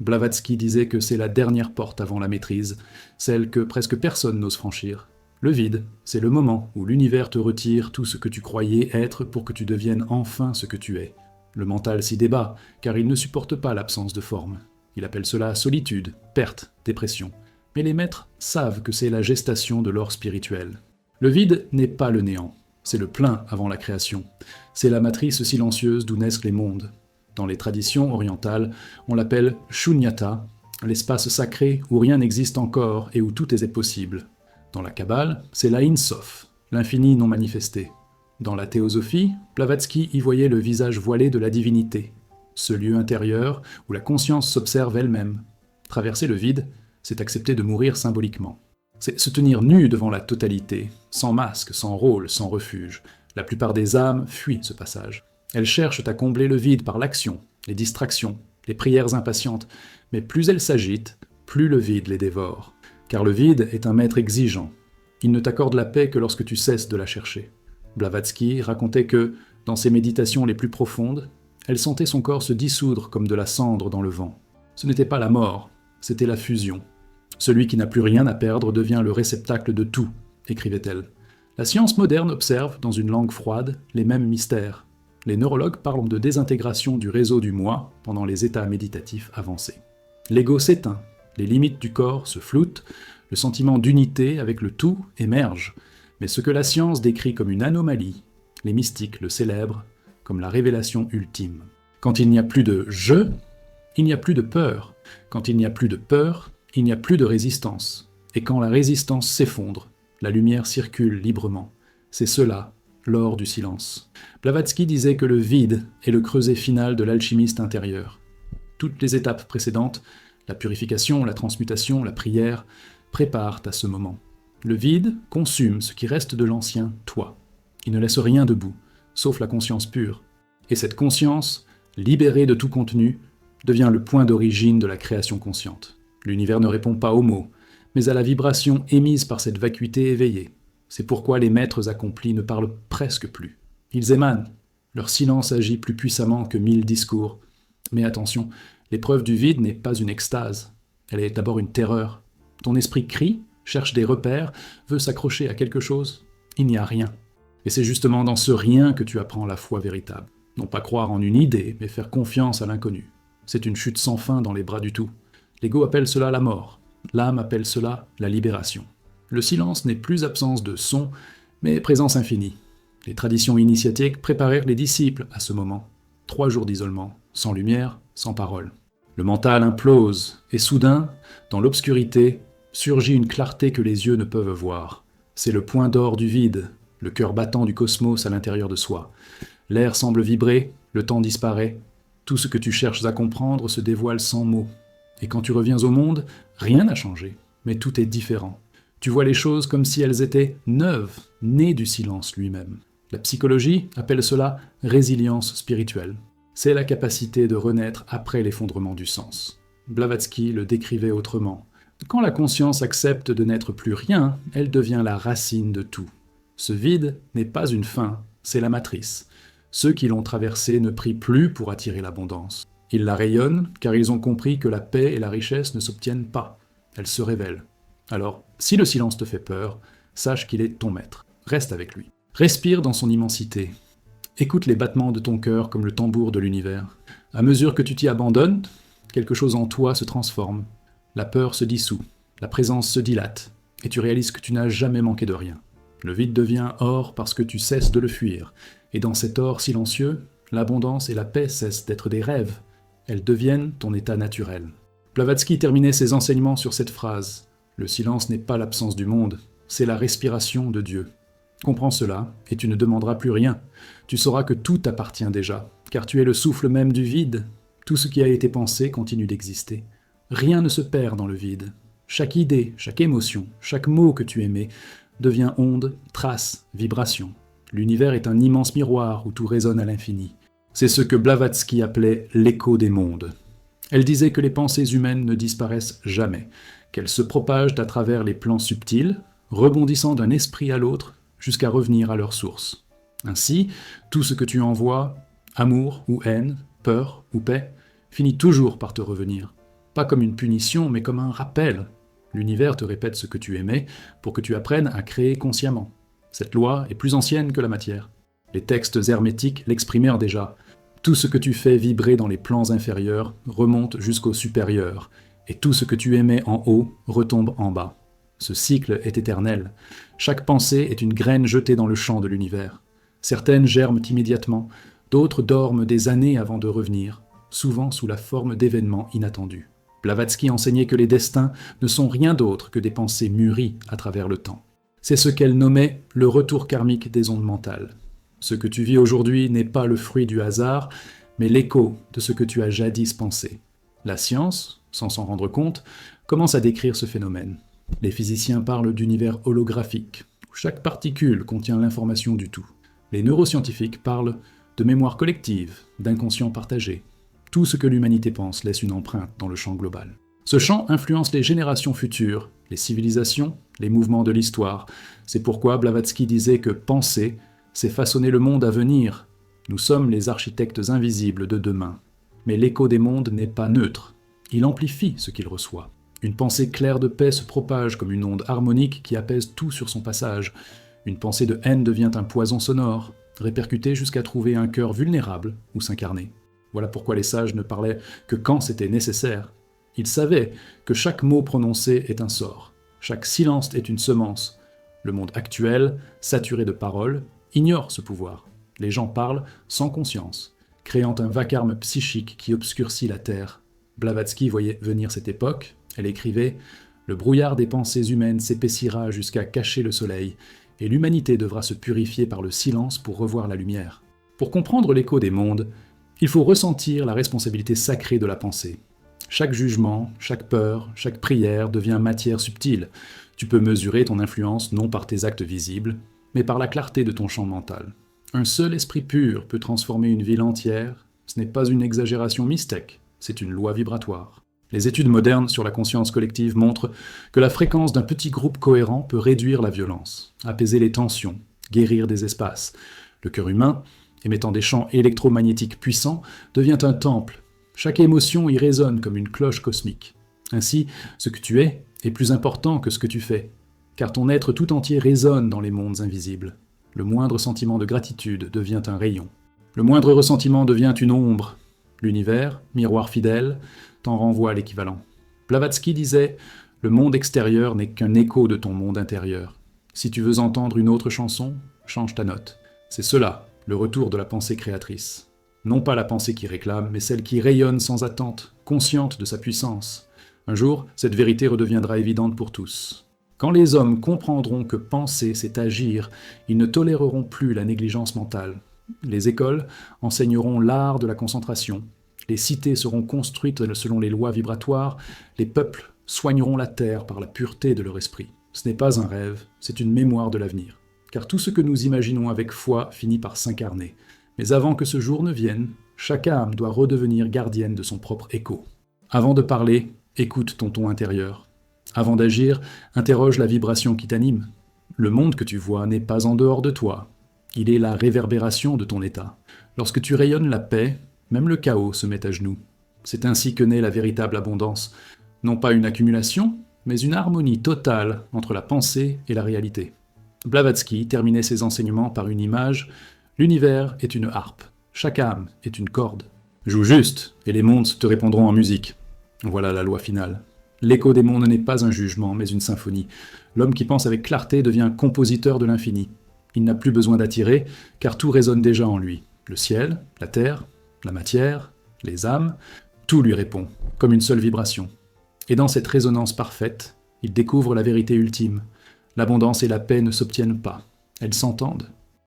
Blavatsky disait que c'est la dernière porte avant la maîtrise, celle que presque personne n'ose franchir. Le vide, c'est le moment où l'univers te retire tout ce que tu croyais être pour que tu deviennes enfin ce que tu es. Le mental s'y débat, car il ne supporte pas l'absence de forme. Il appelle cela solitude, perte, dépression. Mais les maîtres savent que c'est la gestation de l'or spirituel. Le vide n'est pas le néant, c'est le plein avant la création. C'est la matrice silencieuse d'où naissent les mondes. Dans les traditions orientales, on l'appelle Shunyata, l'espace sacré où rien n'existe encore et où tout est possible. Dans la Kabbale, c'est l'Ain Sof, l'infini non manifesté. Dans la théosophie, Blavatsky y voyait le visage voilé de la divinité, ce lieu intérieur où la conscience s'observe elle-même. Traverser le vide, c'est accepter de mourir symboliquement. C'est se tenir nu devant la totalité, sans masque, sans rôle, sans refuge. La plupart des âmes fuient ce passage. Elles cherchent à combler le vide par l'action, les distractions, les prières impatientes, mais plus elles s'agitent, plus le vide les dévore. Car le vide est un maître exigeant. Il ne t'accorde la paix que lorsque tu cesses de la chercher. Blavatsky racontait que, dans ses méditations les plus profondes, elle sentait son corps se dissoudre comme de la cendre dans le vent. Ce n'était pas la mort, c'était la fusion. Celui qui n'a plus rien à perdre devient le réceptacle de tout, écrivait-elle. La science moderne observe, dans une langue froide, les mêmes mystères. Les neurologues parlent de désintégration du réseau du moi pendant les états méditatifs avancés. L'ego s'éteint, les limites du corps se floutent, le sentiment d'unité avec le tout émerge. Mais ce que la science décrit comme une anomalie, les mystiques le célèbrent comme la révélation ultime. Quand il n'y a plus de « je », il n'y a plus de peur. Quand il n'y a plus de peur, il n'y a plus de résistance. Et quand la résistance s'effondre, la lumière circule librement. C'est cela, l'or du silence. Blavatsky disait que le vide est le creuset final de l'alchimiste intérieur. Toutes les étapes précédentes, la purification, la transmutation, la prière, préparent à ce moment. Le vide consume ce qui reste de l'ancien toi. Il ne laisse rien debout, sauf la conscience pure. Et cette conscience, libérée de tout contenu, devient le point d'origine de la création consciente. L'univers ne répond pas aux mots, mais à la vibration émise par cette vacuité éveillée. C'est pourquoi les maîtres accomplis ne parlent presque plus. Ils émanent. Leur silence agit plus puissamment que 1000 discours. Mais attention, l'épreuve du vide n'est pas une extase. Elle est d'abord une terreur. Ton esprit crie, cherche des repères, veut s'accrocher à quelque chose. Il n'y a rien. Et c'est justement dans ce rien que tu apprends la foi véritable. Non pas croire en une idée, mais faire confiance à l'inconnu. C'est une chute sans fin dans les bras du tout. L'ego appelle cela la mort. L'âme appelle cela la libération. Le silence n'est plus absence de son, mais présence infinie. Les traditions initiatiques préparèrent les disciples à ce moment. 3 jours d'isolement, sans lumière, sans parole. Le mental implose, et soudain, dans l'obscurité, surgit une clarté que les yeux ne peuvent voir. C'est le point d'or du vide, le cœur battant du cosmos à l'intérieur de soi. L'air semble vibrer, le temps disparaît. Tout ce que tu cherches à comprendre se dévoile sans mots. Et quand tu reviens au monde, rien n'a changé, mais tout est différent. Tu vois les choses comme si elles étaient neuves, nées du silence lui-même. La psychologie appelle cela résilience spirituelle. C'est la capacité de renaître après l'effondrement du sens. Blavatsky le décrivait autrement. Quand la conscience accepte de n'être plus rien, elle devient la racine de tout. Ce vide n'est pas une fin, c'est la matrice. Ceux qui l'ont traversée ne prient plus pour attirer l'abondance. Ils la rayonnent car ils ont compris que la paix et la richesse ne s'obtiennent pas, elles se révèlent. Alors, si le silence te fait peur, sache qu'il est ton maître. Reste avec lui. Respire dans son immensité. Écoute les battements de ton cœur comme le tambour de l'univers. À mesure que tu t'y abandonnes, quelque chose en toi se transforme. La peur se dissout, la présence se dilate, et tu réalises que tu n'as jamais manqué de rien. Le vide devient or parce que tu cesses de le fuir, et dans cet or silencieux, l'abondance et la paix cessent d'être des rêves. Elles deviennent ton état naturel. Blavatsky terminait ses enseignements sur cette phrase. Le silence n'est pas l'absence du monde, c'est la respiration de Dieu. Comprends cela, et tu ne demanderas plus rien. Tu sauras que tout t'appartient déjà, car tu es le souffle même du vide. Tout ce qui a été pensé continue d'exister. Rien ne se perd dans le vide. Chaque idée, chaque émotion, chaque mot que tu émets devient onde, trace, vibration. L'univers est un immense miroir où tout résonne à l'infini. C'est ce que Blavatsky appelait l'écho des mondes. Elle disait que les pensées humaines ne disparaissent jamais, qu'elles se propagent à travers les plans subtils, rebondissant d'un esprit à l'autre jusqu'à revenir à leur source. Ainsi, tout ce que tu envoies, amour ou haine, peur ou paix, finit toujours par te revenir. Pas comme une punition, mais comme un rappel. L'univers te répète ce que tu aimais pour que tu apprennes à créer consciemment. Cette loi est plus ancienne que la matière. Les textes hermétiques l'exprimèrent déjà. Tout ce que tu fais vibrer dans les plans inférieurs remonte jusqu'au supérieur, et tout ce que tu émets en haut retombe en bas. Ce cycle est éternel. Chaque pensée est une graine jetée dans le champ de l'univers. Certaines germent immédiatement, d'autres dorment des années avant de revenir, souvent sous la forme d'événements inattendus. Blavatsky enseignait que les destins ne sont rien d'autre que des pensées mûries à travers le temps. C'est ce qu'elle nommait le retour karmique des ondes mentales. Ce que tu vis aujourd'hui n'est pas le fruit du hasard, mais l'écho de ce que tu as jadis pensé. La science, sans s'en rendre compte, commence à décrire ce phénomène. Les physiciens parlent d'univers holographique, où chaque particule contient l'information du tout. Les neuroscientifiques parlent de mémoire collective, d'inconscient partagé. Tout ce que l'humanité pense laisse une empreinte dans le champ global. Ce champ influence les générations futures, les civilisations, les mouvements de l'histoire. C'est pourquoi Blavatsky disait que penser, c'est façonner le monde à venir. Nous sommes les architectes invisibles de demain. Mais l'écho des mondes n'est pas neutre. Il amplifie ce qu'il reçoit. Une pensée claire de paix se propage comme une onde harmonique qui apaise tout sur son passage. Une pensée de haine devient un poison sonore, répercuté jusqu'à trouver un cœur vulnérable où s'incarner. Voilà pourquoi les sages ne parlaient que quand c'était nécessaire. Ils savaient que chaque mot prononcé est un sort, chaque silence est une semence. Le monde actuel, saturé de paroles, ignore ce pouvoir. Les gens parlent sans conscience, créant un vacarme psychique qui obscurcit la terre. Blavatsky voyait venir cette époque. Elle écrivait « Le brouillard des pensées humaines s'épaissira jusqu'à cacher le soleil, et l'humanité devra se purifier par le silence pour revoir la lumière. » Pour comprendre l'écho des mondes, il faut ressentir la responsabilité sacrée de la pensée. Chaque jugement, chaque peur, chaque prière devient matière subtile. Tu peux mesurer ton influence non par tes actes visibles, mais par la clarté de ton champ mental. Un seul esprit pur peut transformer une ville entière. Ce n'est pas une exagération mystique, c'est une loi vibratoire. Les études modernes sur la conscience collective montrent que la fréquence d'un petit groupe cohérent peut réduire la violence, apaiser les tensions, guérir des espaces. Le cœur humain, émettant des champs électromagnétiques puissants, devient un temple. Chaque émotion y résonne comme une cloche cosmique. Ainsi, ce que tu es est plus important que ce que tu fais, car ton être tout entier résonne dans les mondes invisibles. Le moindre sentiment de gratitude devient un rayon. Le moindre ressentiment devient une ombre. L'univers, miroir fidèle, t'en renvoie l'équivalent. Blavatsky disait « Le monde extérieur n'est qu'un écho de ton monde intérieur. Si tu veux entendre une autre chanson, change ta note. » C'est cela, le retour de la pensée créatrice. Non pas la pensée qui réclame, mais celle qui rayonne sans attente, consciente de sa puissance. Un jour, cette vérité redeviendra évidente pour tous. Quand les hommes comprendront que penser, c'est agir, ils ne toléreront plus la négligence mentale. Les écoles enseigneront l'art de la concentration. Les cités seront construites selon les lois vibratoires. Les peuples soigneront la terre par la pureté de leur esprit. Ce n'est pas un rêve, c'est une mémoire de l'avenir. Car tout ce que nous imaginons avec foi finit par s'incarner. Mais avant que ce jour ne vienne, chaque âme doit redevenir gardienne de son propre écho. Avant de parler, écoute ton ton intérieur. Avant d'agir, interroge la vibration qui t'anime. Le monde que tu vois n'est pas en dehors de toi. Il est la réverbération de ton état. Lorsque tu rayonnes la paix, même le chaos se met à genoux. C'est ainsi que naît la véritable abondance. Non pas une accumulation, mais une harmonie totale entre la pensée et la réalité. Blavatsky terminait ses enseignements par une image. L'univers est une harpe. Chaque âme est une corde. Joue juste, et les mondes te répondront en musique. Voilà la loi finale. L'écho des mondes n'est pas un jugement, mais une symphonie. L'homme qui pense avec clarté devient compositeur de l'infini. Il n'a plus besoin d'attirer, car tout résonne déjà en lui. Le ciel, la terre, la matière, les âmes, tout lui répond, comme une seule vibration. Et dans cette résonance parfaite, il découvre la vérité ultime. L'abondance et la paix ne s'obtiennent pas. Elles s'entendent.